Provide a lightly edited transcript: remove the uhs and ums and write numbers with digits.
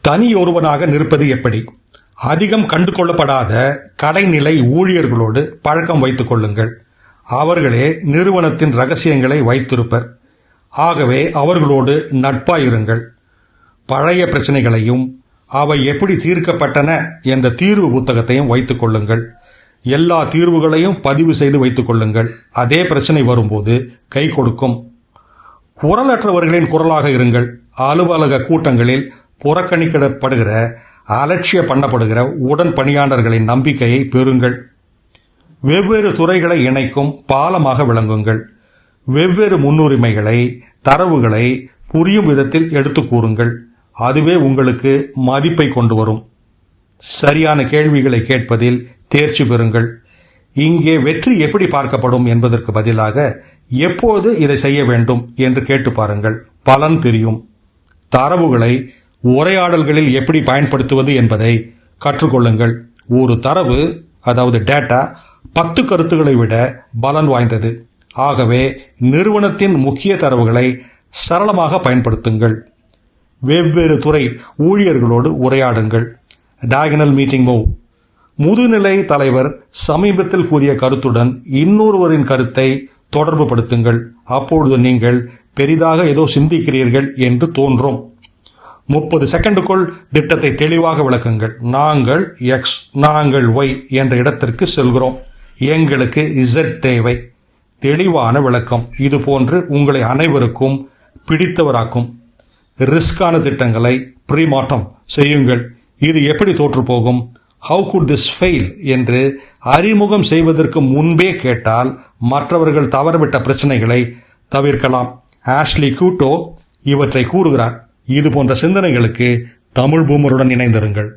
தனியொருவனாக நிற்பது எப்படி? அதிகம் கண்டு கொள்ளப்படாத கடைநிலை ஊழியர்களோடு பழக்கம் வைத்துக் கொள்ளுங்கள். அவர்களே நிறுவனத்தின் ரகசியங்களை வைத்திருப்பர். ஆகவே அவர்களோடு நட்பாயிருங்கள். பழைய பிரச்சனைகளையும் அவை எப்படி தீர்க்கப்பட்டன என்ற தீர்வு புத்தகத்தையும் வைத்துக் கொள்ளுங்கள். எல்லா தீர்வுகளையும் பதிவு செய்து வைத்துக் கொள்ளுங்கள். அதே பிரச்சனை வரும்போது கை கொடுக்கும். குரலற்றவர்களின் குரலாக இருங்கள். அலுவலக கூட்டங்களில் புறக்கணிக்கப்படுகிற, அலட்சிய பண்ணப்படுகிற உடன் பணியாளர்களின் நம்பிக்கையை பெறுங்கள். வெவ்வேறு துறைகளை இணைக்கும் பாலமாக விளங்குங்கள். வெவ்வேறு முன்னுரிமைகளை, தரவுகளை புரியும் விதத்தில் எடுத்து கூறுங்கள். அதுவே உங்களுக்கு மதிப்பை கொண்டு வரும். சரியான கேள்விகளை கேட்பதில் தேர்ச்சி பெறுங்கள். இங்கே வெற்றி எப்படி பார்க்கப்படும் என்பதற்கு பதிலாக எப்போது இதை செய்ய வேண்டும் என்று கேட்டு பாருங்கள். பலன் தெரியும். தரவுகளை உரையாடல்களில் எப்படி பயன்படுத்துவது என்பதை கற்றுக்கொள்ளுங்கள். ஒரு தரவு, அதாவது டேட்டா, 10 கருத்துக்களை விட பலன் வாய்ந்தது. ஆகவே நிறுவனத்தின் முக்கிய தரவுகளை சரளமாக பயன்படுத்துங்கள். வெவ்வேறு துறை ஊழியர்களோடு உரையாடுங்கள். Diagonal meeting move. முதுநிலை தலைவர் சமீபத்தில் கூறிய கருத்துடன் இன்னொருவரின் கருத்தை தொடர்பு படுத்துங்கள். அப்பொழுது நீங்கள் பெரிதாக ஏதோ சிந்திக்கிறீர்கள் என்று தோன்றும். 30 செகண்டுக்குள் திட்டத்தை தெளிவாக விளக்குங்கள். நாங்கள் எக்ஸ், நாங்கள் ஒய் என்ற இடத்திற்கு செல்கிறோம். எங்களுக்கு இசட் தேவை. தெளிவான விளக்கம். இது போன்று உங்களை அனைவருக்கும் பிடித்தவராக்கும். ரிஸ்கான திட்டங்களை ப்ரீமார்ட்டம் செய்யுங்கள். இது எப்படி தோற்று போகும், ஹவு குட் திஸ் ஃபெயில் என்று அறிமுகம் செய்வதற்கு முன்பே கேட்டால் மற்றவர்கள் தவறவிட்ட பிரச்சனைகளை தவிர்க்கலாம். ஆஷ்லி கூட்டோ இவற்றை கூறுகிறார். இது போன்ற சிந்தனைகளுக்கு தமிழ் பூமருடன் இணைந்திருங்கள்.